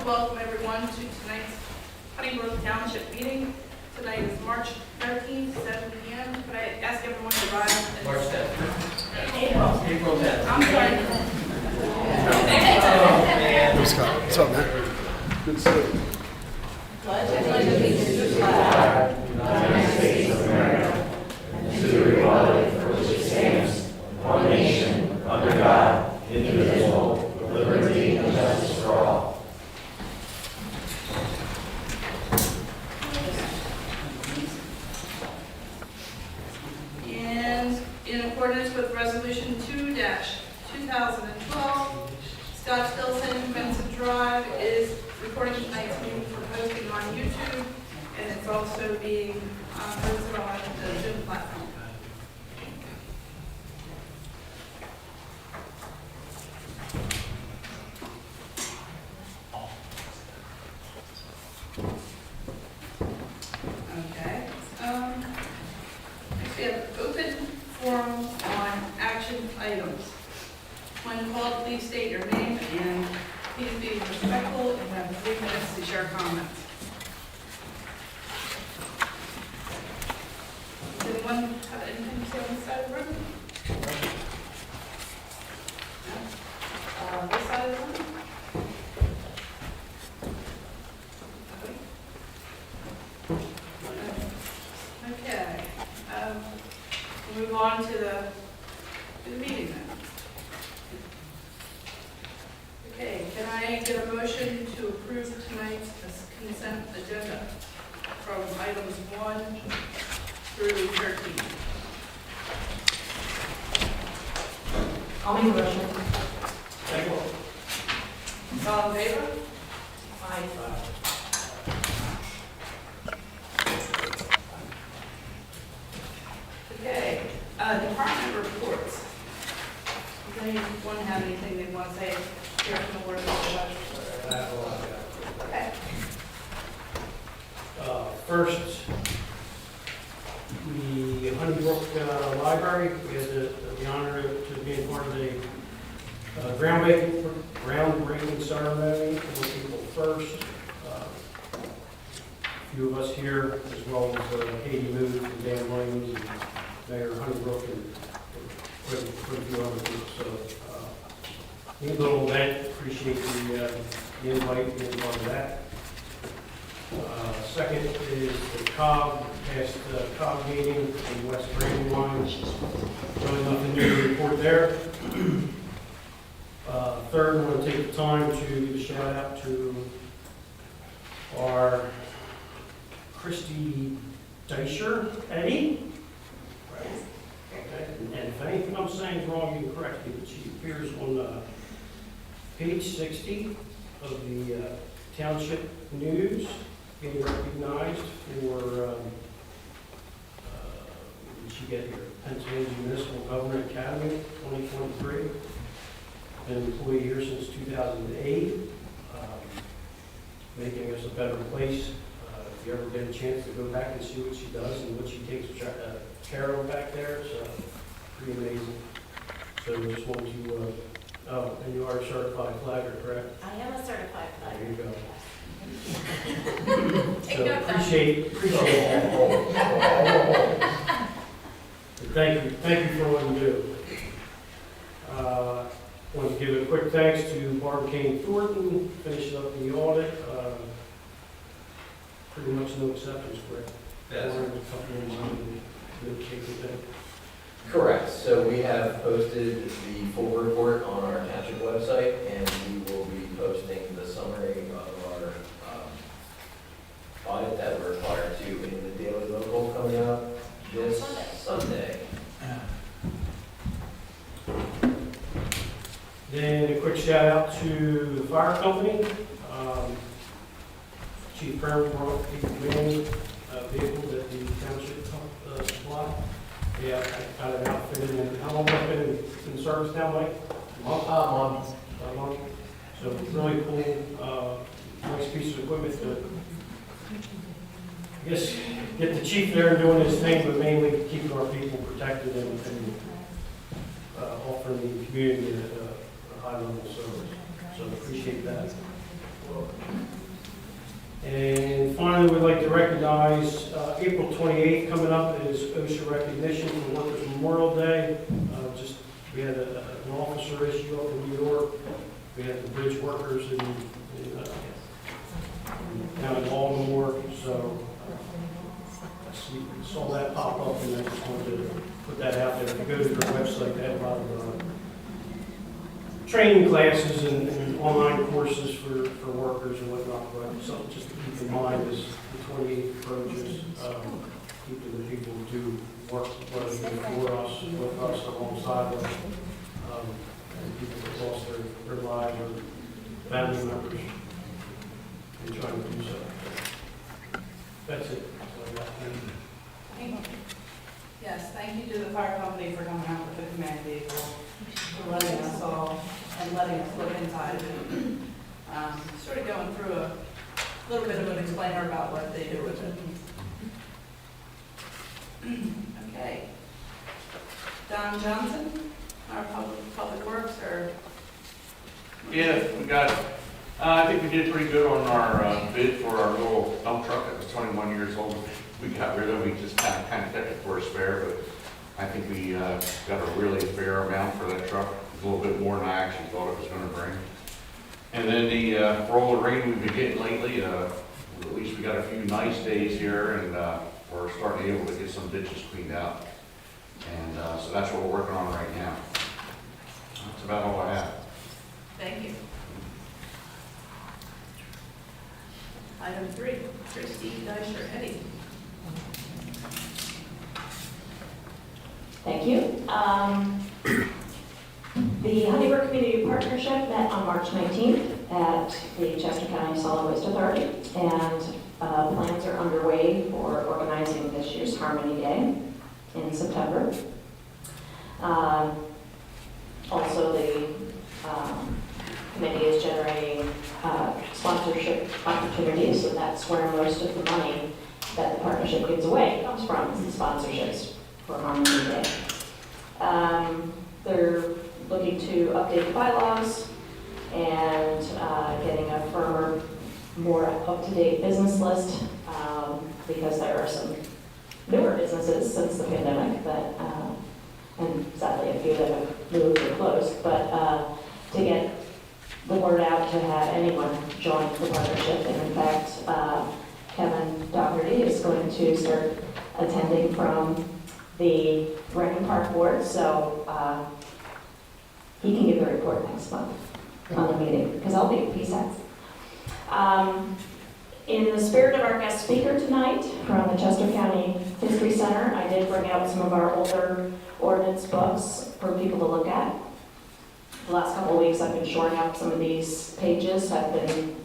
welcome everyone to tonight's Honey Brook Township meeting. Tonight is March 13th, 7 p.m. Could I ask everyone to rise? March 10th. April 10th. I'm sorry. Hey Scott, what's up, man? Good to see you. Pledge allegiance to the flag of the United States of America and to the republic for which it stands, one nation, under God, indivisible, with liberty and justice for all. And in accordance with Resolution 2-2012, Scottsdale St. Vincent Drive is recording tonight's meeting for posting on YouTube, and it's also being posted on the Zoom platform. Okay. Next we have open forum on action items. When called, please state your name and please be respectful and have 3 minutes to share comments. Does anyone have anything to say on this side of the room? No? This side of the room? Okay. We'll move on to the meeting then. Okay, can I get a motion to approve tonight's consent agenda from items 1 through 13? I'll make a motion. All in favor? Aye. Okay, department reports. Does anyone have anything they want to say here from the board? Okay. First, the Honey Brook Library, we had the honor to be part of the groundbreaking ceremony on April 1st. A few of us here, as well as Katie Mood and Dan Williams and Mayor Honeybrook and quite a few other people. So, neat little event. Appreciate the invite, being part of that. Second is the COG, past COG meeting in West Brandywine. Really nothing new to report there. Third, I want to take the time to give a shout out to our Kristy H. Eddie. And if anything I'm saying is wrong, you can correct me, but she appears on page 60 of the Township News, being recognized for, what did she get here? Pennsylvania Municipal Government Academy 2023. Been an employee here since 2008, making us a better place. If you ever get a chance to go back and see what she does and what she takes care of back there, it's pretty amazing. So just wanted to, oh, and you are a certified flagger, correct? I am a certified flagger. There you go. Take So note, appreciate that. Thank you for what you do. Want to give a quick thanks to Barb Kane Thornton, finishing up the audit. Pretty much no exceptions, correct? Yes. Yes. Correct. So we have posted the full report on our township website, and we will be posting the summary of our audit that we're required to in the Daily Local coming up this Sunday. Then a quick shout out to the fire company. Chief Brown brought the command vehicle that the township supplied. Yeah, I got it outfitted, and how long have I been in service now, Mike? A month. So really cool, nice piece of equipment to, I guess, get the chief there and doing his thing, but mainly keeping our people protected and offering the community a high level service. So appreciate that. And finally, we'd like to recognize April 28th coming up is OSHA recognition for Workers' Memorial Day. We had an officer issue up in New York. We had the bridge workers down in Baltimore. So I saw that pop up, and I just wanted to put that out there. If you go to their website, they have a lot of training classes and online courses for workers and whatnot. But something just to keep in mind as the 28th approaches, keeping the people who do work, whether it's for us, with us, alongside us, and people that lost their lives or family members, and trying to do so. That's it. Thank you. Yes, thank you to the fire company for coming out with the command vehicle, for letting us all, and letting us look inside of it. Sort of going through a little bit of an explainer about what they do with it. Okay. Don Johnson, our public works, or? Yeah, we got, I think we did pretty good on our bid for our little dump truck that was 21 years old. We got rid of it, we just kind of kept it for a spare, but I think we got a really fair amount for that truck. It's a little bit more than I actually thought it was going to bring. And then the roll of rain we've been getting lately, at least we got a few nice days here, and we're starting able to get some ditches cleaned out. And so that's what we're working on right now. That's about all I have. Thank you. Item 3, Kristy H. Thank you. The Honey Brook Community Partnership met on March 19th at the Chester County Solid Waste Authority, and plans are underway for organizing this year's Harmony Day in September. Also, the committee is generating sponsorship opportunities, so that's where most of the money that the partnership gives away comes from, is the sponsorships for Harmony Day. They're looking to update the bylaws and getting a firmer, more up-to-date business list, because there are some newer businesses since the pandemic that, and sadly a few that have moved or closed, but to get the word out to have anyone join the partnership. And in fact, Kevin Doherty is going to start attending from the Reading Park Board, so he can give the report next month on the meeting, because I'll be at PSATS. In the spirit of our guest speaker tonight from the Chester County History Center, I did bring out some of our older ordinance books for people to look at. The last couple of weeks I've been shoring up some of these pages. I've been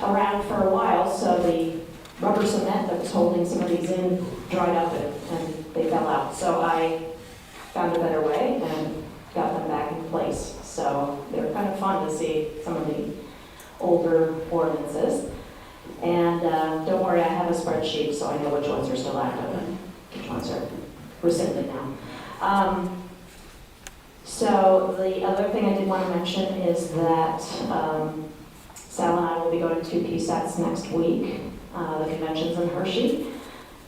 around for a while, so the rubber cement that was holding some of these in dried up and they fell out. So I found a better way and got them back in place. So they're kind of fun to see some of the older ordinances. And don't worry, I have a spreadsheet, so I know which ones are still active and which ones are rescinded now. So the other thing I did want to mention is that Sal and I will be going to PSATS next week. The convention's in Hershey.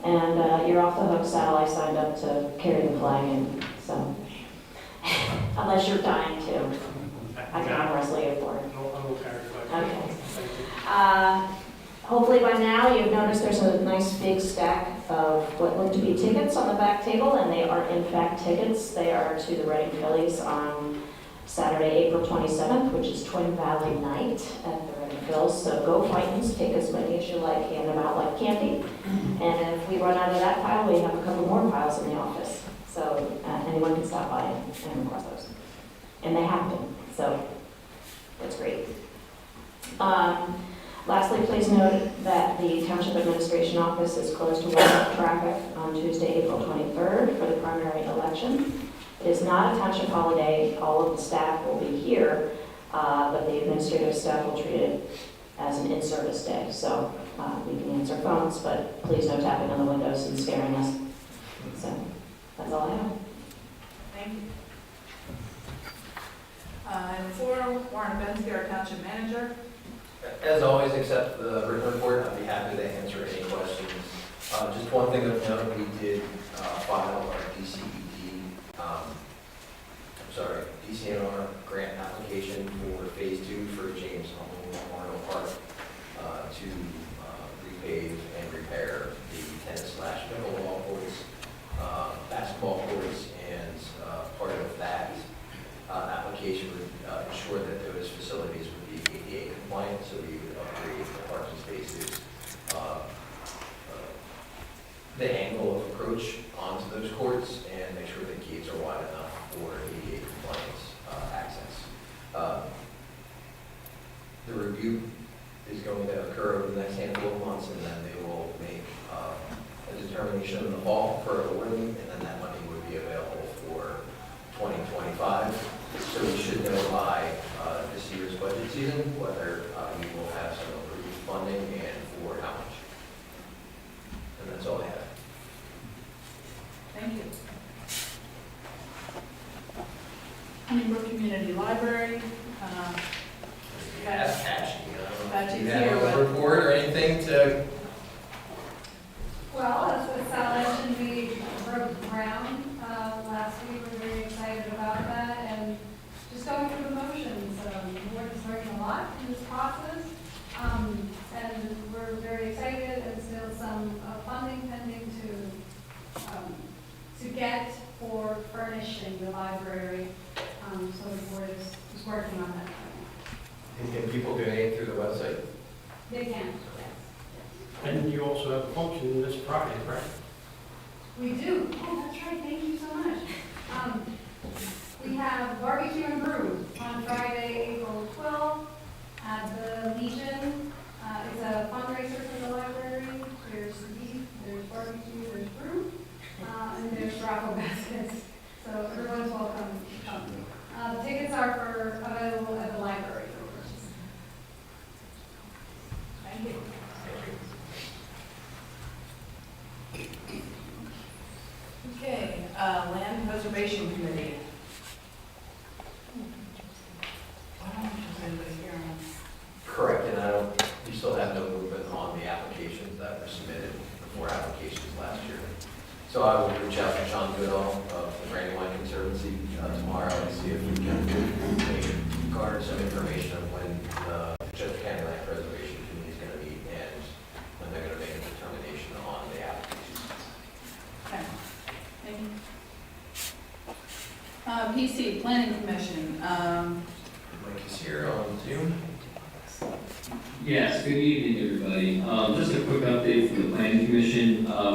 And you're off the hook, Sal. I signed up to carry the flag, and so unless you're dying to, I can arm wrestle you for it. Okay. Hopefully by now you've noticed there's a nice big stack of what look to be tickets on the back table, and they are in fact tickets. They are to the Reading Phillies on Saturday, April 27th, which is Twin Valley Night at the Reading Phillies. So go Fightins, take as many as you like, hand them out like candy. And if we run out of that pile, we have a couple more piles in the office. So anyone can stop by and request those. And they happen, so that's great. Lastly, please note that the Township Administration Office is closed to one-way traffic on Tuesday, April 23rd for the primary election. It is not a township holiday. All of the staff will be here, but the administrative staff will treat it as an in-service day. So we can answer phones, but please no tapping on the windows and scaring us. So that's all I have. Thank you. Item 4, Warren Bensky, our township manager. As always, except the written report, I'd be happy to answer any questions. Just one thing of note, we did file our DCNR grant application for phase 2 for James Memorial Park to repave and repair the tennis/pickleball courts, basketball courts, and part of that application would ensure that those facilities would be ADA compliant, so we would upgrade the parking spaces, the angle of approach onto those courts, and make sure the gates are wide enough for ADA compliance access. The review is going to occur over the next handful of months, and then they will make a determination in the fall for awarding, and then that money would be available for 2025. So we should know by this year's budget season whether we will have some approved funding and for how much. And that's all I have. Thank you. Honey Brook Community Library. Yes, Pachy. Pachy's Do you have here, a but- report or anything to? Well, as what Sal mentioned, we broke ground last week. We're very excited about that and just going through the motions. The board is learning a lot in this process. And we're very excited and still some funding pending to get for furnishing the library. So the board is working on that. And can people donate through the website? They can, yes. And you also have a function this Friday, right? We do. Oh, that's right. Thank you so much. We have barbecue and brew on Friday, April 12th at the Legion. It's a fundraiser for the library. There's beef, there's barbecue, there's brew, and there's raffle baskets. So everyone's welcome to come. The tickets are available at the library for purchase. Thank you. Okay, Land Preservation Committee. I don't know if there's anybody here on this. Correct, and we still have no movement on the applications that were submitted, the 4 applications last year. So I will reach out to John Goodall of the Brandywine Conservancy tomorrow and see if we can maybe garner some information of when the Judge County Land Preservation Committee is going to meet and when they're going to make a determination on the applications. Okay. Thank you. PC, Planning Commission. Mike is here on Zoom. Yes, good evening, everybody. Just a quick update from the Planning Commission.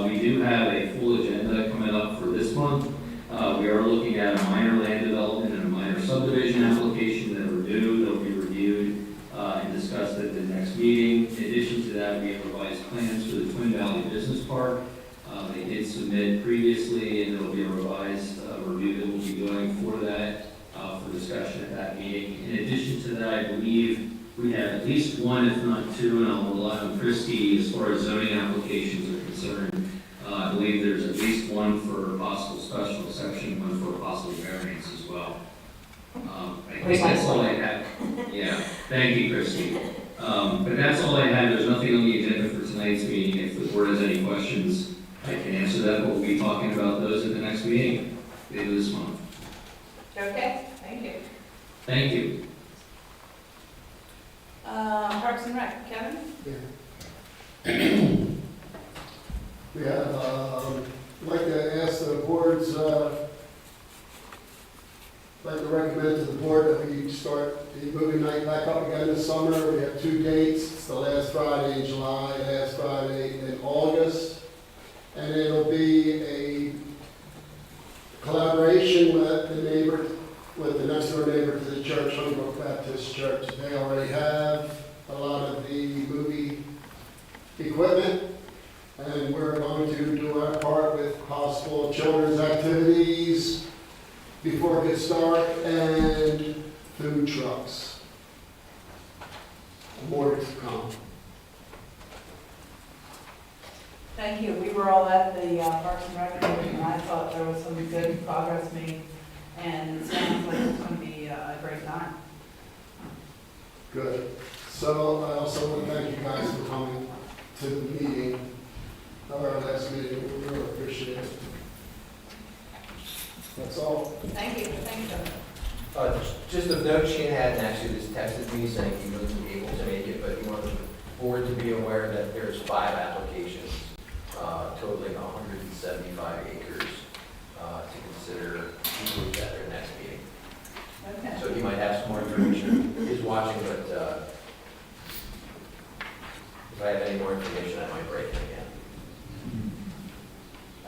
We do have a full agenda coming up for this month. We are looking at a minor land development and a minor subdivision application that are due. They'll be reviewed and discussed at the next meeting. In addition to that, we have revised plans for the Twin Valley Business Park. They did submit previously, and there will be a revised review that we'll be doing for that for discussion at that meeting. In addition to that, I believe we have at least one, if not 2, and I'll rely on Kristy as far as zoning applications are concerned. I believe there's at least one for possible special exception, one for possible variance as well. I think that's all I have. Yeah, thank you, Kristy. But that's all I have. There's nothing on the agenda for tonight's meeting. If the board has any questions, I can answer that, but we'll be talking about those at the next meeting later this month. Okay, thank you. Thank you. Parks and Rec, Kevin? We have, I'd like to ask the boards, like to recommend to the board that we start the movie night back up again this summer. We have 2 dates. It's the last Friday in July, last Friday in August. And it'll be a collaboration with the next door neighbor to the church, Honey Brook Baptist Church. They already have a lot of the movie equipment, and we're going to do our part with possible children's activities before it gets dark and food trucks. More to come. Thank you. We were all at the Parks and Rec meeting, and I thought there was some good progress made, and it sounds like it's going to be a great time. Good. So I also want to thank you guys for coming to the meeting, our last meeting. We really appreciate it. That's all. Thank you, thank you. Just of note, Shane had actually just texted me saying he wasn't able to make it, but he wanted the board to be aware that there's 5 applications totaling 175 acres to consider approved at their next meeting. Okay. So he might have some more information. He's watching, but if I have any more information, I might break it again.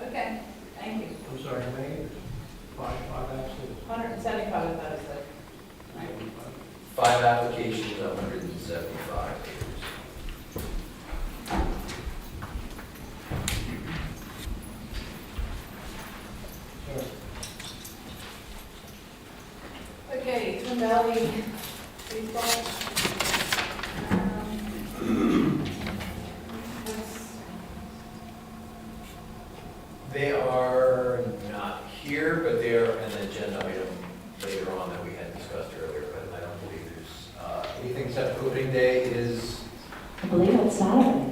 Okay, thank you. I'm sorry, how many acres? 5 absolutely. 175, I thought it said. Right. 5 applications, 175 acres. Okay, Twin Valley baseball. They are not here, but they are an agenda item later on that we had discussed earlier, but I don't believe there's anything except opening day is I believe it's Saturday.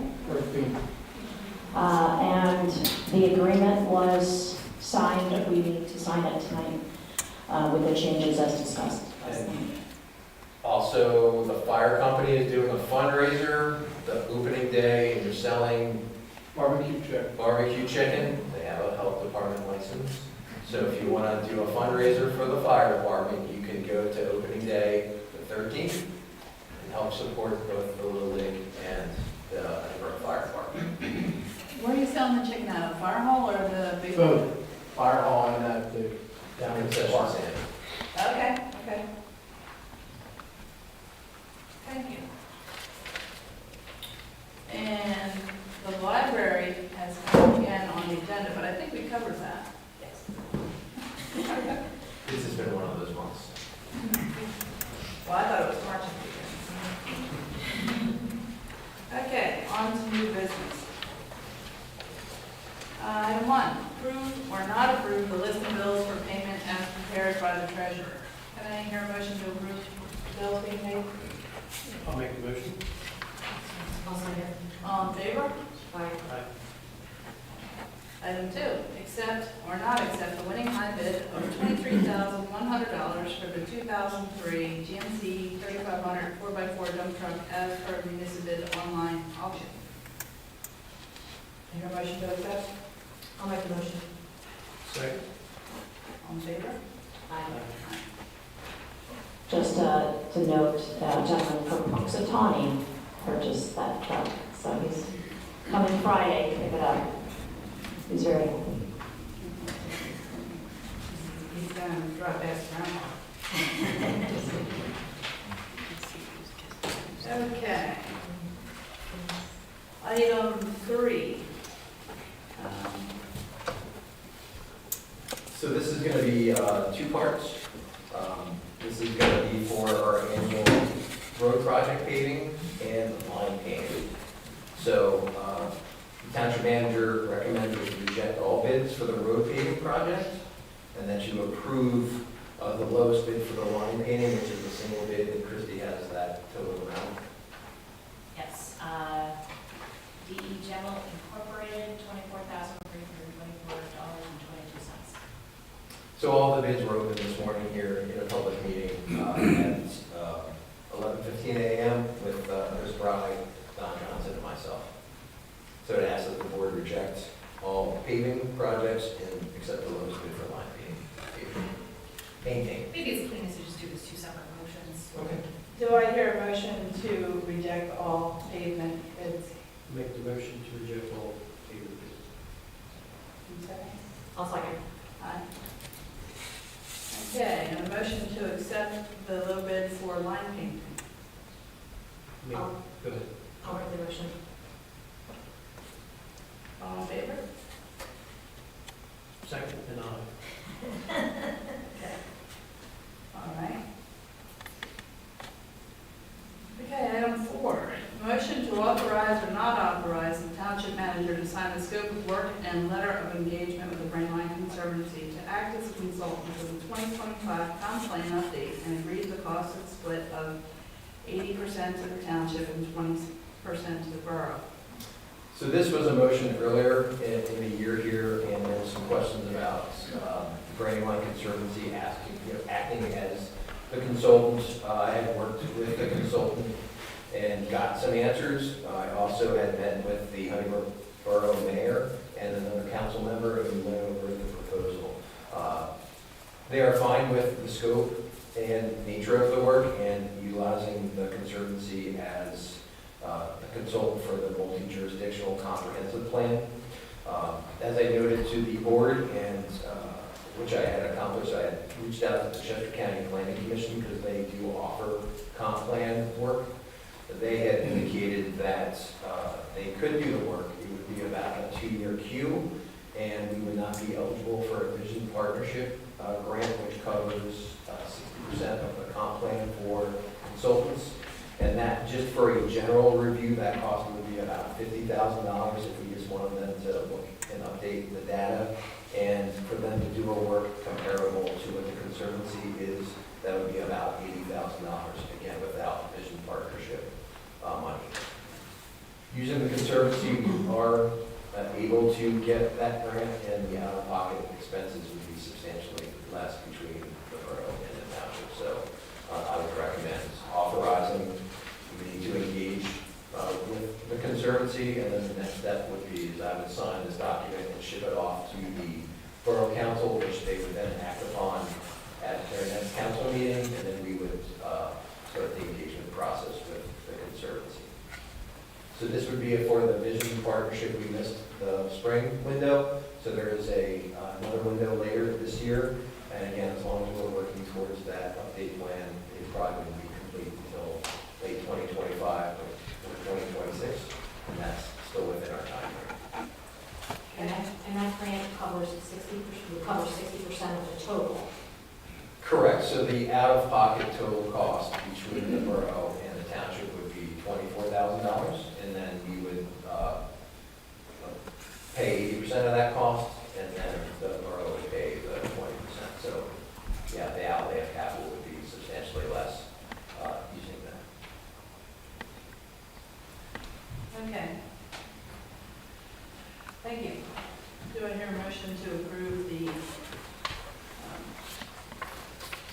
And the agreement was signed, we need to sign it tonight with the changes as discussed. also, the fire company is doing a fundraiser, the opening day, and they're selling barbecue chicken. They have a health department license. So if you want to do a fundraiser for the fire department, you can go to opening day, the 13th, and help support both the Little League and the Edinburgh Fire Department. Where are you selling the chicken out of, fire hall or the big? Both fire hall and at the down in the Concession park. stand. Okay, okay. Thank you. And the library has come again on the agenda, but I think we covered that. Yes. This has been one of those months. Well, I thought it was March. Okay, on to new business. Item 1, approve or not approve the list of bills for payment as prepared by the treasurer. Can I hear a motion to approve bills being paid? I'll make the motion. All in favor? Aye. Item 2, accept or not accept the winning high bid of $23,100 for the 2003 GMC 3500 4x4 dump truck as per municipal bid online auction. Can I hear a motion to accept? I'll make the motion. Second. All in favor? Just to note, a gentleman from Punxsutawney purchased that truck, so he's coming Friday to pick it up. He's very happy. He's going to drive past grandma. Okay. Item 3. So this is going to be 2 parts. This is going to be for our annual road project paving and line painting. So the township manager recommended we reject all bids for the road paving project, and that you approve the lowest bid for the line painting, which is the single bid that Kristy has that total amount. Yes, DE General Incorporated, $24,324.22. So all the bids were open this morning here in a public meeting at 11:15 a.m. with Chris Bry, Don Johnson, and myself. So it asks that the board reject all paving projects and accept the lowest bid for line painting. Maybe it's cleanest to just do these 2 separate motions. Okay. Do I hear a motion to reject all pavement bids? Make the motion to reject all paving bids. I'll second. Aye. Okay, and a motion to accept the low bid for line painting. Go ahead. I'll make the motion. All in favor? Second and aye. Okay. All right. Okay, item 4, motion to authorize or not authorize the township manager to sign the scope of work and letter of engagement with the Brandywine Conservancy to act as a consultant for the 2025 town plan update and agree to the cost of split of 80% to the township and 20% to the borough. So this was a motion earlier in the year here, and there were some questions about Brandywine Conservancy acting as the consultant. I had worked with the consultant and got some answers. I also had met with the Honey Brook Borough Mayor and another council member who went over the proposal. They are fine with the scope and nature of the work and utilizing the conservancy as the consultant for the multi-jurisdictional comprehensive plan. As I noted to the board, and which I had accomplished, I had reached out to the Chester County Planning Commission because they do offer comp plan work. They had indicated that they could do the work. It would be about a 2-year queue, and we would not be eligible for a vision partnership grant, which covers 60% of the comp plan for consultants. And that, just for a general review, that cost would be about $50,000 if we just wanted them to look and update the data. And for them to do a work comparable to what the conservancy is, that would be about $80,000, again, without vision partnership money. Using the conservancy, we are able to get that grant, and the out-of-pocket expenses would be substantially less between the borough and the township. So I would recommend authorizing. We need to engage with the conservancy, and then the next step would be is I would sign this document and ship it off to the borough council, which they would then act upon at their next council meeting, and then we would start the engagement process with the conservancy. So this would be for the vision partnership. We missed the spring window, so there is another window later this year. And again, as long as we're working towards that update plan, it probably wouldn't be complete until late 2025 or 2026, and that's still within our time frame. And that grant covers 60%, will cover 60% of the total. Correct. So the out-of-pocket total cost between the borough and the township would be $24,000, and then we would pay 80% of that cost, and then the borough would pay the 20%. So, yeah, the outlay of capital would be substantially less using that. Okay. Thank you. Do I hear a motion to approve the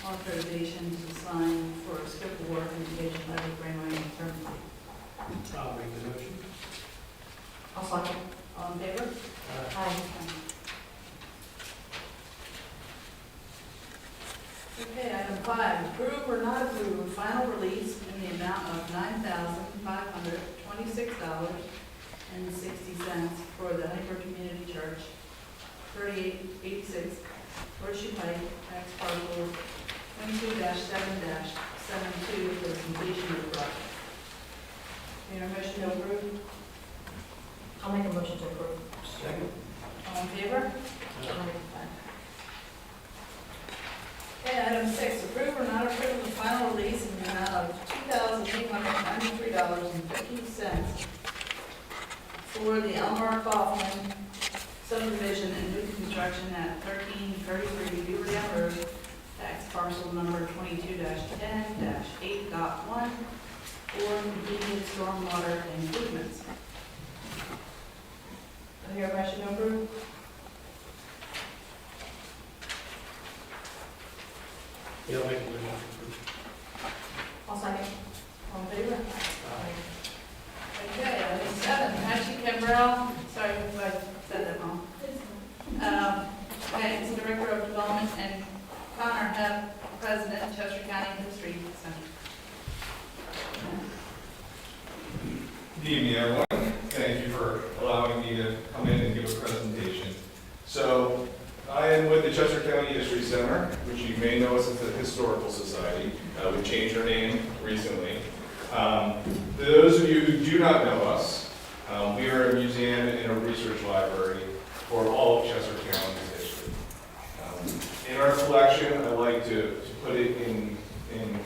authorization to sign for a scope of work and engagement letter with Brandywine Conservancy? I'll make the motion. I'll second. All in favor? Aye. Okay, item 5, approve or not approve final release in the amount of $9,526.60 for the Honey Brook Community Church, 3886 Horseshoe Pike, tax parcel 22-7-72 for the completion of the project. May I have a motion to approve? I'll make a motion to approve. Second. All in favor? Okay, item 6, approve or not approve the final release in the amount of $2,893.50 for the Elmer Kauffman subdivision and new construction at 1333 Beaver Road, tax parcel number 22-10-8.1 for completed stormwater improvements. Do I hear a motion to approve? Yeah, I'll make the motion. I'll second. All in favor? Aye. Okay, item 7, Pachy Cabral, sorry if I said that wrong. Okay, it's Director of Development, and Connor Hebb, President, Chester County History Center. Good evening, everyone. Thank you for allowing me to come in and give a presentation. So, I am with the Chester County History Center, which you may know us as the Historical Society. We changed our name recently. Those of you who do not know us, we are a museum and a research library for all of Chester County's history. In our collection, I like to put it in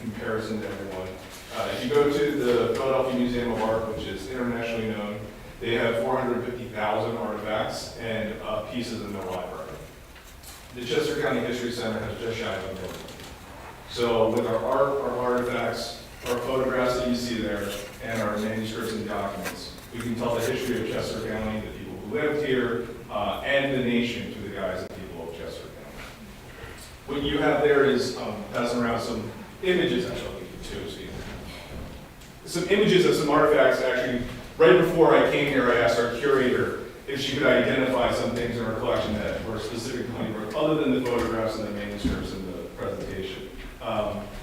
comparison to everyone. If you go to the Philadelphia Museum of Art, which is internationally known, they have 450,000 artifacts and pieces in their library. The Chester County History Center has just shy of 1 million. So with our art, our artifacts, our photographs that you see there, and our manuscripts and documents. We can tell the history of Chester County, the people who lived here, and the nation through the guise of people of Chester County. What you have there is passing around some images, actually, too, so some images of some artifacts. Actually, right before I came here, I asked our curator if she could identify some things in our collection that were specific to Honey Brook, other than the photographs and the manuscripts and the presentation.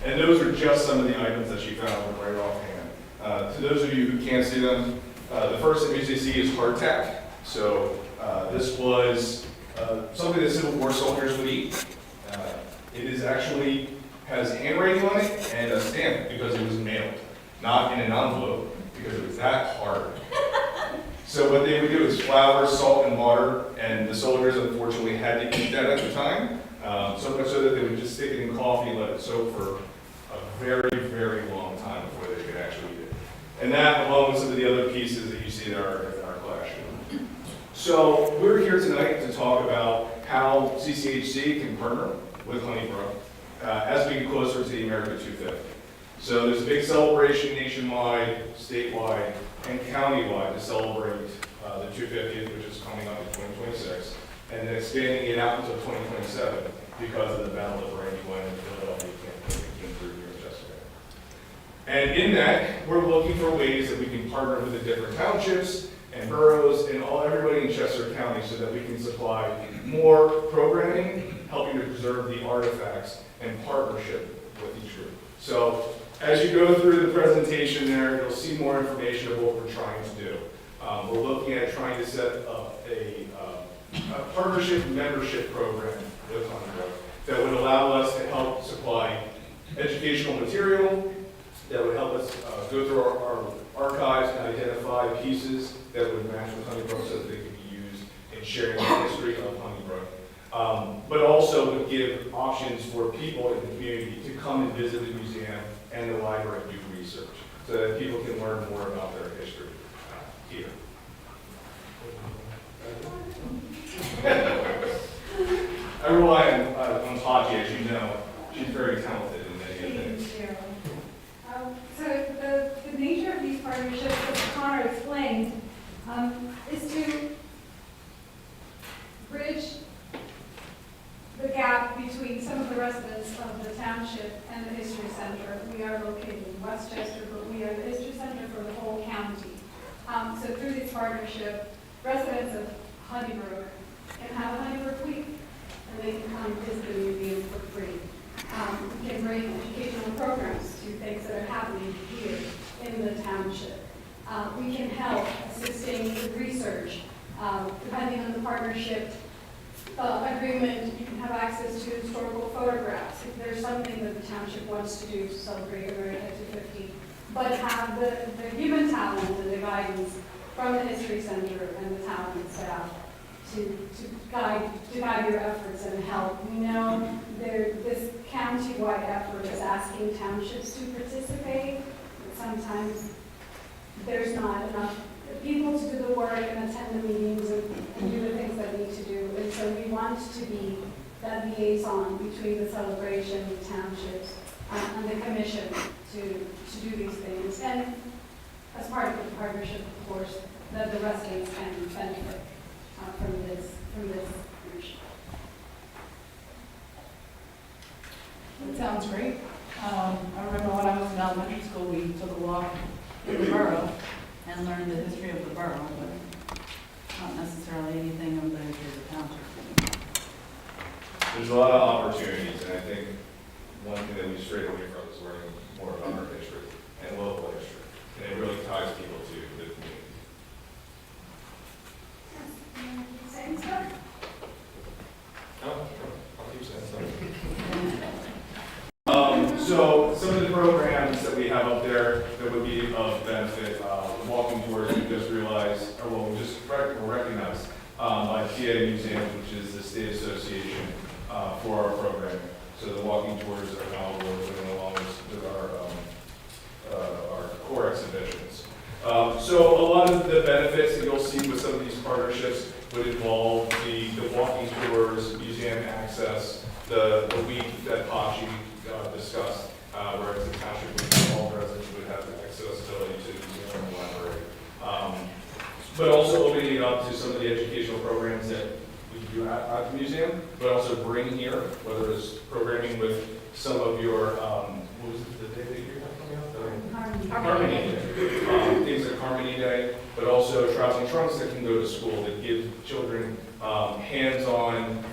And those are just some of the items that she found right offhand. To those of you who can't see them, the first image you see is hardtack. So this was something that Civil War soldiers would eat. It is actually has handwriting on it and a stamp because it was mailed, not in an envelope because it was that hard. So what they would do is flour, salt, and water, and the soldiers unfortunately had to eat that at the time, so much so that they would just stick it in coffee and let it soak for a very, very long time before they could actually eat it. And that, along with some of the other pieces that you see in our collection. So we're here tonight to talk about how CCHC can partner with Honey Brook as we get closer to the America 250. So there's a big celebration nationwide, statewide, and countywide to celebrate the 250th, which is coming up in 2026, and then expanding it out until 2027 because of the Battle of Brandywine and Philadelphia campaign that came through here in Chester. And in that, we're looking for ways that we can partner with the different townships and boroughs and everybody in Chester County so that we can supply more programming, helping to preserve the artifacts and partnership with each group. So as you go through the presentation there, you'll see more information of what we're trying to do. We're looking at trying to set up a partnership membership program with Honey Brook that would allow us to help supply educational material, that would help us go through our archives and identify pieces that would match with Honey Brook so that they could be used in sharing the history of Honey Brook. But also would give options for people in the community to come and visit the museum and the library and do research so that people can learn more about their history here. I rely on Pachy, as you know. She's very talented in many things. Thank you. So the nature of these partnerships, as Connor explained, is to bridge the gap between some of the residents of the township and the History Center. We are located in Westchester, but we are the History Center for the whole county. So through this partnership, residents of Honey Brook can have a Honey Brook week, and they can come visit the museum for free. We can bring educational programs to things that are happening here in the township. We can help assisting with research. Depending on the partnership agreement, you can have access to historical photographs. If there's something that the township wants to do to celebrate America 250, but have the human talent and the guidance from the History Center and the talented staff to guide your efforts and help. We know this county-wide effort is asking townships to participate, but sometimes there's not enough people to do the work and attend the meetings and do the things that need to do. And so we want to be that liaison between the celebration, the townships, and the commission to do these things. And as part of the partnership, of course, that the residents can benefit from this partnership. That sounds great. I remember when I was in elementary school, we took a walk in the borough and learned the history of the borough, but not necessarily anything of the history of the township. There's a lot of opportunities, and I think one thing that we strayed away from is learning more about our history and local history. And it really ties people to the community. Same stuff. Oh, I'll keep saying something. So some of the programs that we have up there that would be of benefit, the walking tours we just realized, or well, we just were recognized by PA Museum, which is the state association for our program. So the walking tours are now awarded along with our core exhibitions. So a lot of the benefits that you'll see with some of these partnerships would involve the walking tours, museum access, the week that Pachy discussed, where it's a township week for all residents but also opening it up to some of the educational programs that we do at the museum, but also bring here, whether it's programming with some of your, what was it, the day that you have coming up? Harmony Day. Things like Harmony Day, but also Trouncing Trunks that can go to school that give children hands-on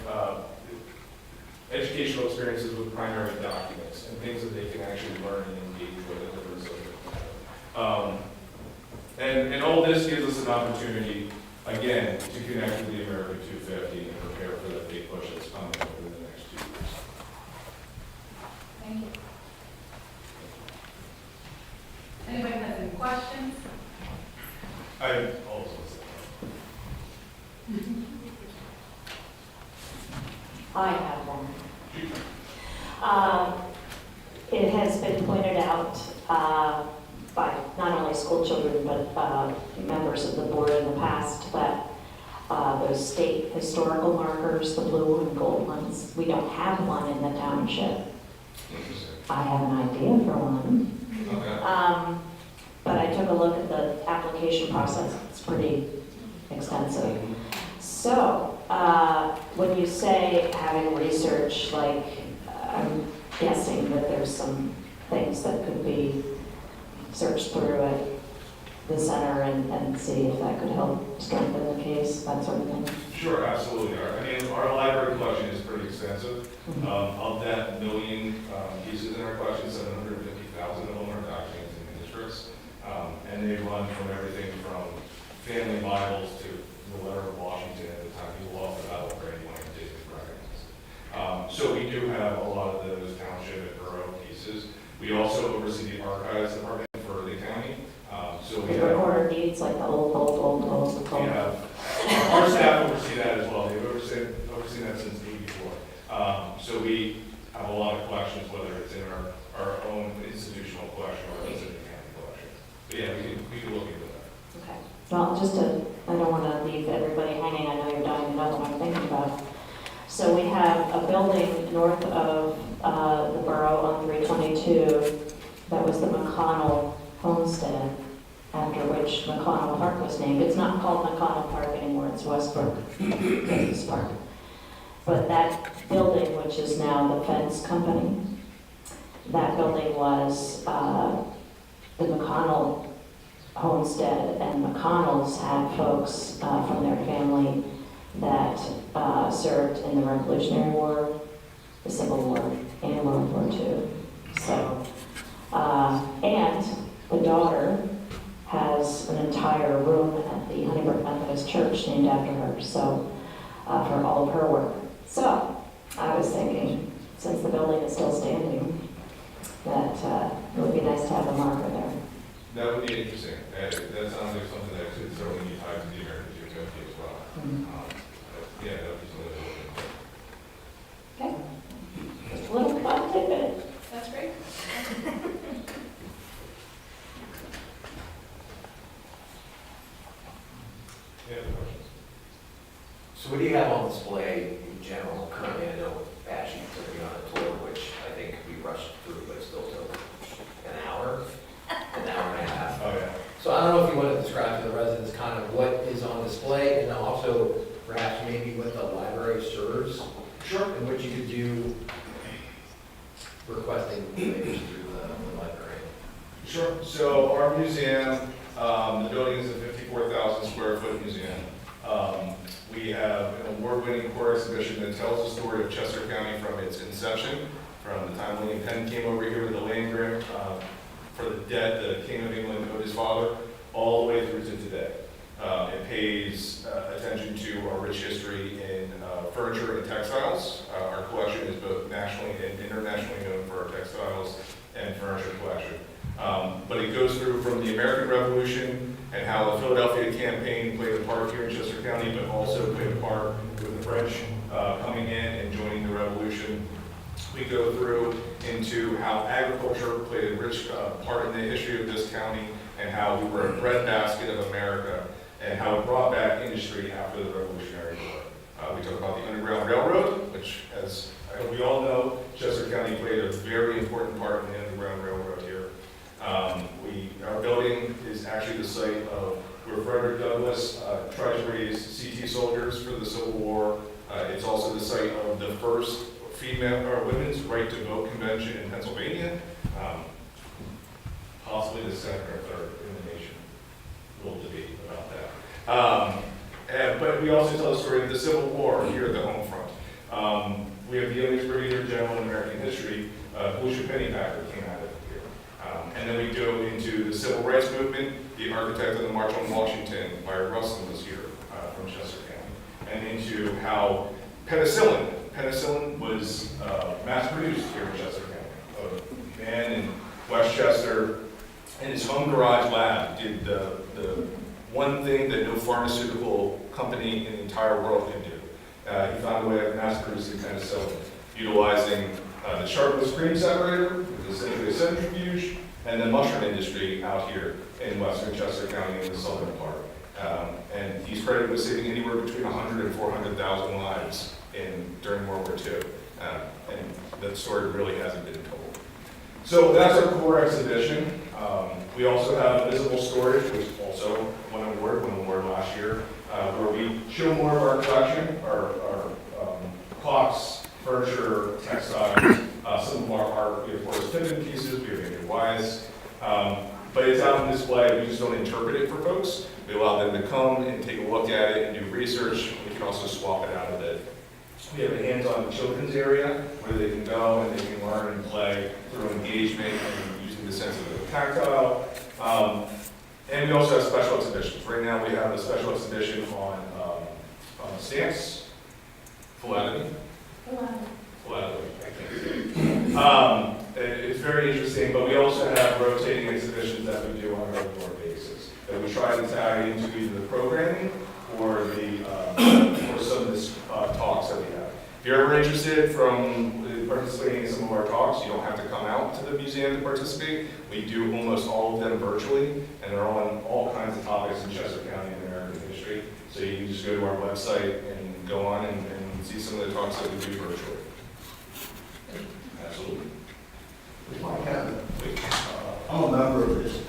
educational experiences with primary documents and things that they can actually learn and engage with at different subject matter. And all this gives us an opportunity, again, to connect with the America 250 and prepare for that big push that's coming over the next 2 years. Thank you. Anybody has any questions? I also I have one. It has been pointed out by not only school children, but members of the board in the past, that those state historical markers, the blue and gold ones, we don't have one in the township. I have an idea for one. Okay. But I took a look at the application process. It's pretty extensive. So, when you say having research, like, I'm guessing that there's some things that could be searched through at the center and see if that could help strengthen the case, that sort of thing. Sure, absolutely. I mean, our library collection is pretty extensive. Mhm. Of that million pieces in our collection, 750,000 of them are documents in districts. And they run from everything from family Bibles to the letter of Washington at the time people lost the battle of Brandywine and David Bragg. So we do have a lot of those township and borough pieces. We also oversee the archives department for the county. So we The have, recorder needs like the old. we have, our staff oversee that as well. They've overseen that since '84. So we have a lot of collections, whether it's in our own institutional collection or it's in the county collection. But yeah, we can look into that. Okay. Well, I don't want to leave everybody hanging. I know you're dying to know what I'm thinking about. So we have a building north of the borough on 322 that was the McConnell homestead, after which McConnell Park was named. It's not called McConnell Park anymore, it's Westbrook Business Park. But that building, which is now the fence company, that building was the McConnell homestead, and McConnells had folks from their family that served in the Revolutionary War, the Civil War, and World War II. So, and the daughter has an entire room at the Honey Brook Methodist Church named after her, so, for all of her work. So, I was thinking, since the building is still standing, that it would be nice to have a marker there. That would be interesting. That sounds like something that could certainly be tied to the American 250 as well. Yeah, that would be something to look into. Okay. Just a little fun tidbit. That's great. Any other questions? So what do you have on display in general currently? I know Pachy took me on a tour, which I think we rushed through, but it still took an hour and a half. Oh, yeah. So I don't know if you want to describe to the residents kind of what is on display and also perhaps maybe what the library serves. Sure. And what you could do requesting waivers through the library. Sure. So our museum, the building is a 54,000 square foot museum. We have an award-winning core exhibition that tells the story of Chester County from its inception, from the time William Penn came over here with the land grant for the debt the King of England owed his father, all the way through to today. It pays attention to our rich history in furniture and textiles. Our collection is both nationally and internationally known for our textiles and furniture collection. But it goes through from the American Revolution and how the Philadelphia campaign played a part here in Chester County, but also played a part with the French coming in and joining the revolution. We go through into how agriculture played a rich part in the history of this county and how we were a breadbasket of America and how it brought back industry after the Revolutionary War. We talk about the Underground Railroad, which, as we all know, Chester County played a very important part in the Underground Railroad here. Our building is actually the site of where Frederick Douglass was Treasury's CT soldiers for the Civil War. It's also the site of the first female or women's right to vote convention in Pennsylvania, possibly the second or third in the nation. A little debate about that. But we also tell the story of the Civil War here at the home front. We have the youngest brigadier general in American history, Volusia Pennypacker, came out of here. And then we go into the civil rights movement. The architect of the March on Washington, Byron Russell, was here from Chester County. And into how penicillin was mass-produced here in Chester County. A man in Westchester, in his home garage lab, did the one thing that no pharmaceutical company in the entire world can do. He found a way of mass-producing penicillin, utilizing the sharpless cream separator, which is essentially a centrifuge, and the mushroom industry out here in western Chester County in the southern part. And he's credited with saving anywhere between 100 and 400,000 lives during World War II. And that story really hasn't been told. So that's our core exhibition. We also have visible storage, which also won an award last year, where we show more of our collection, our clocks, furniture, textiles, some of our art. We have Horace Pippin pieces, we have Andrew Wise. But it's out on display. We just don't interpret it for folks. We allow them to come and take a look at it and do research. We can also swap it out a bit. We have a hands-on children's area where they can go and they can learn and play through engagement and using the sense of the tactile. And we also have special exhibitions. Right now we have a special exhibition on stamps, philately. It's very interesting, but we also have rotating exhibitions that we do on a regular basis that we try to tie into either the programming or some of the talks that we have. If you're ever interested from participating in some of our talks, you don't have to come out to the museum to participate. We do almost all of them virtually, and they're on all kinds of topics in Chester County and American history. So you can just go to our website and go on and see some of the talks that we do virtually. Absolutely. I'm a member of this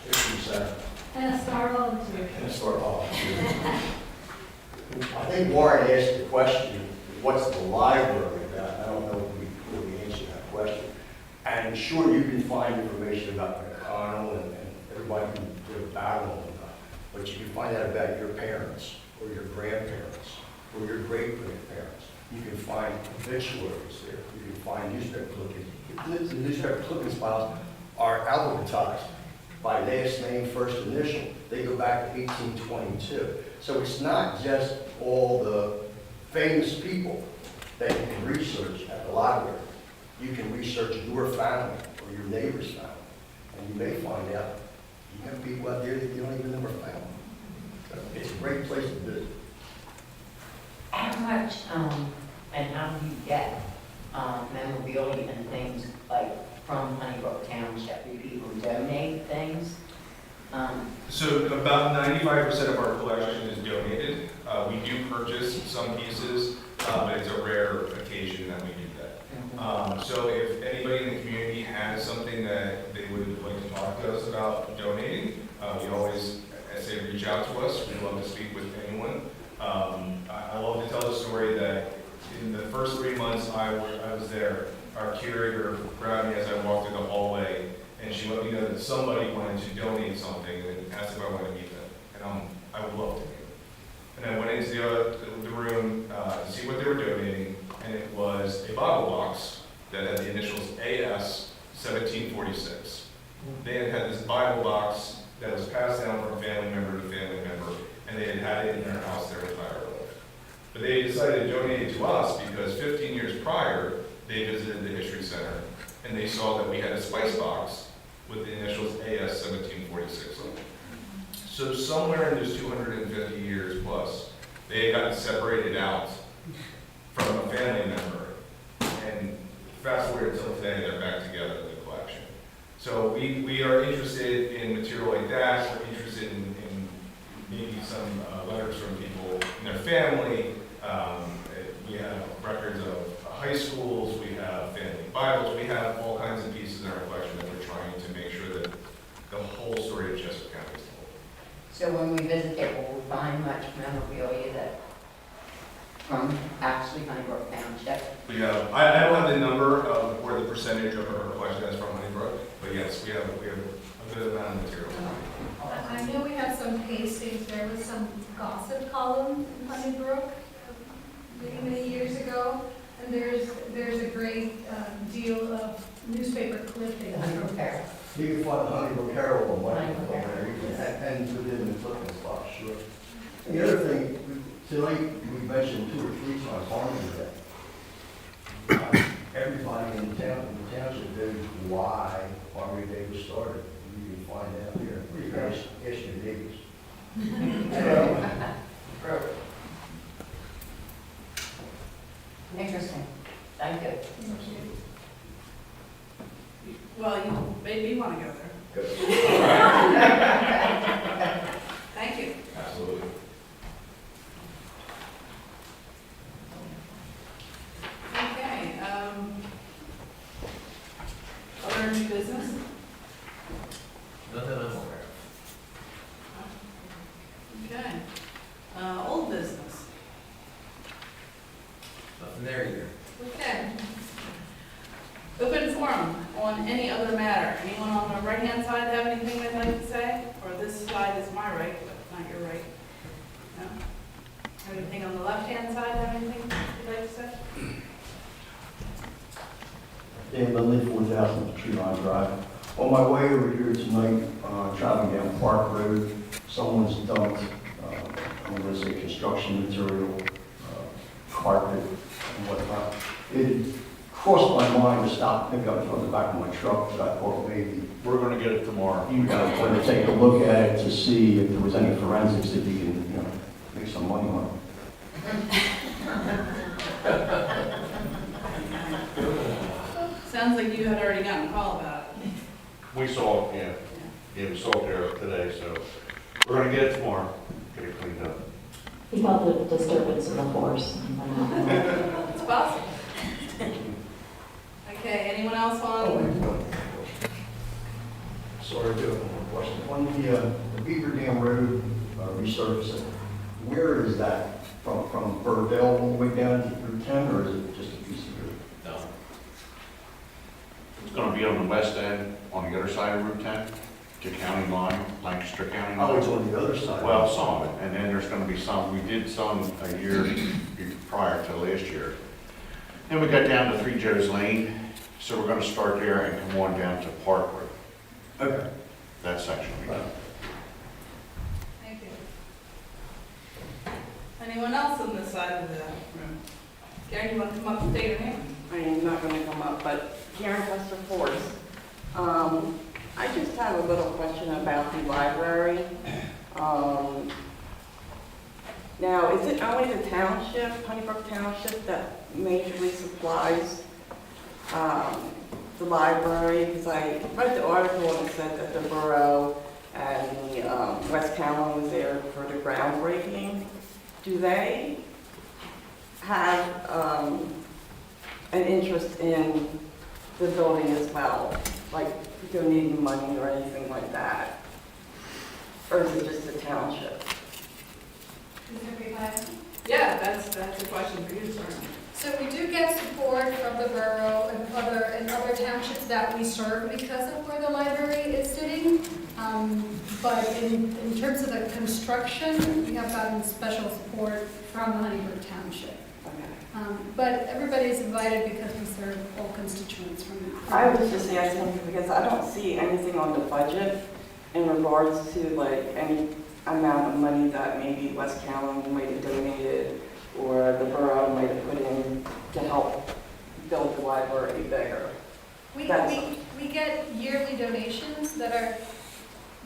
history center. And a star volunteer. And a star volunteer. I think Warren asked the question, what's the library about? I don't know if we answered that question. And sure, you can find information about McConnell and everybody can do a battle on that. But you can find out about your parents or your grandparents or your great-grandparents. You can find obituaries there. You can find newspaper clippings. The newspaper clippings files are alphabetized by last name, first initial. They go back to 1822. So it's not just all the famous people that you can research at the library. You can research your family or your neighbor's family. And you may find out you have people out there that you don't even know are family. So it's a great place to visit. How much, and how do you get memorabilia and things like from Honey Brook Township? Do people donate things? So about 95% of our collection is donated. We do purchase some pieces, but it's a rare occasion that we do that. So if anybody in the community has something that they would like to talk to us about donating, we always say reach out to us. We'd love to speak with anyone. I love to tell the story that in the first 3 months I was there, our curator grabbed me as I walked through the hallway, and she let me know that somebody wanted to donate something and asked if I wanted to meet them. And I would love to meet them. And I went into the room to see what they were donating, and it was a bottle box that had the initials AS 1746. They had this Bible box that was passed down from family member to family member, and they had it in their house their entire life. But they decided to donate it to us because 15 years prior, they visited the History Center, and they saw that we had a spice box with the initials AS 1746 on it. So somewhere in those 250 years plus, they got separated out from a family member, and fast forward until today, they're back together in the collection. So we are interested in material like that. We're interested in maybe some letters from people in their family. We have records of high schools, we have family Bibles, we have all kinds of pieces in our collection that we're trying to make sure that the whole story of Chester County is told. So when we visit there, will we find much memorabilia that, from actually Honey Brook Township? Yeah, I don't have the number of where the percentage of our collection is from Honey Brook, but yes, we have a good amount of material. I know we have some pastings, there was some gossip column in Honey Brook many years ago, and there's a great deal of newspaper clippings. Honey Brook Herald. You can find the Honey Brook Herald on my Honey Brook phone, and within the clipping spot, sure. And the other thing, tonight, we mentioned 2 or 3 times Farming Day. Everybody in the township knows why Farming Day was started. You can find out here. You can ask your neighbors. Interesting. Thank you. Well, you made me want to go there. Good. Thank you. Absolutely. Okay, other new business? Nothing I'm aware of. Okay. Old business? Nothing there either. Okay. Open forum on any other matter. Anyone on the right-hand side have anything they'd like to say? Or this side is my right, but not your right. No? Anything on the left-hand side have anything you'd like to say? Dan Lindley, 4000 Tree Line Drive. On my way over here tonight, traveling down Park Road, someone's dumped, I'm going to say construction material, carpet and whatnot. It crossed my mind to stop and pick up from the back of my truck, but I thought maybe We're going to get it tomorrow. you guys want to take a look at it to see if there was any forensics that you can, make some money on. Sounds like you had already gotten a call about it. We saw it, yeah, we saw it there today, so we're going to get it tomorrow, get it cleaned up. He felt the disturbance in the force. It's possible. Okay, anyone else on? Sorry, do have one more question. On the Beaver Dam Road resurfacing, where is that? From Burville all the way down to Route 10, or is it just a piece of road? No. It's going to be on the west end, on the other side of Route 10, to county line, Lancaster County Oh, line. it's on the other side. Well, some of it, and then there's going to be some, we did some a year prior to last year. Then we got down to 3 Joe's Lane, so we're going to start there and come on down to Park Road, Okay. that section. Thank you. Anyone else on this side of the room? Karen, you want to come up and state your name? I am not going to come up, but Karen Custer Force. I just have a little question about the library. Now, is it only the township, Honey Brook Township, that majorly supplies the library? Because I read the article and it said that the borough and the West Callan was there for the groundbreaking. Do they have an interest in the building as well, like donating money or anything like that? Or is it just the township? Yeah, that's a question for you, sir. So we do get support from the borough and other townships that we serve because of where the library is sitting. But in terms of the construction, we have gotten special support from the Honey Brook Township. Okay. But everybody's invited because we serve all constituents from. I was just asking because I don't see anything on the budget in regards to like any amount of money that maybe West Callan might have donated or the borough might have put in to help build the library bigger. We get yearly donations that are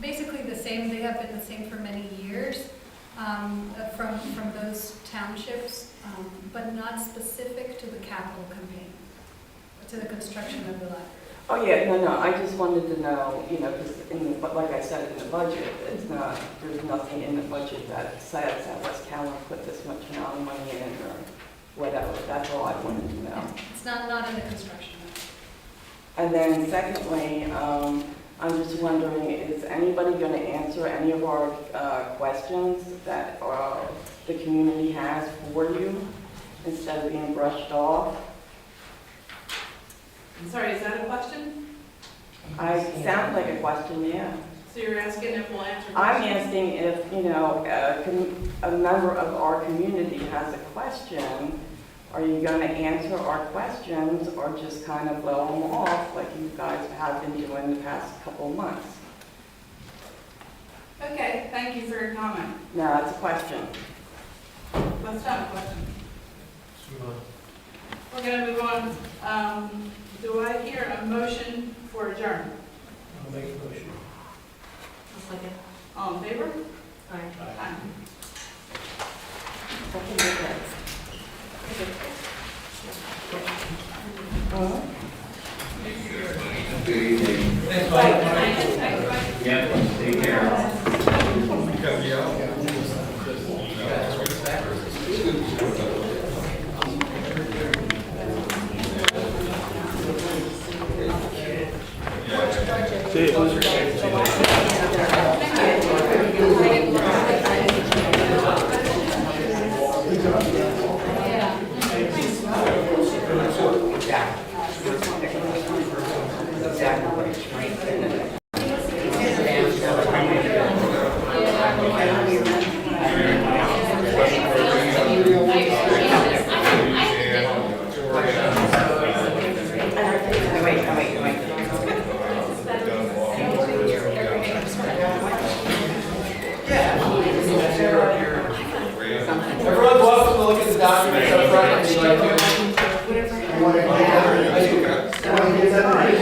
basically the same. They have been the same for many years from those townships, but not specific to the capital campaign, to the construction of the library. Oh, yeah, no, I just wanted to know, because like I said, in the budget, there's nothing in the budget that says that West Callan put this much amount of money in or whatever. That's all I wanted to know. It's not in the construction. And then secondly, I'm just wondering, is anybody going to answer any of our questions that the community has for you instead of being brushed off? I'm sorry, is that a question? Sounds like a question, yeah. So you're asking if we'll answer I'm questions? asking if, you know, a member of our community has a question, are you going to answer our questions or just kind of blow them off like you guys have been doing the past couple of months? Okay, thank you for your comment. No, it's a question. That's not a question. We're gonna move on. Do I hear a motion for adjournment? I'll make a motion. I'll second. All in favor? Aye. Aye. Good evening. Thanks, Mike. Yep, take care. Gotta be out. Everyone's welcome to look at the documents up front if you'd like to. You want to get that?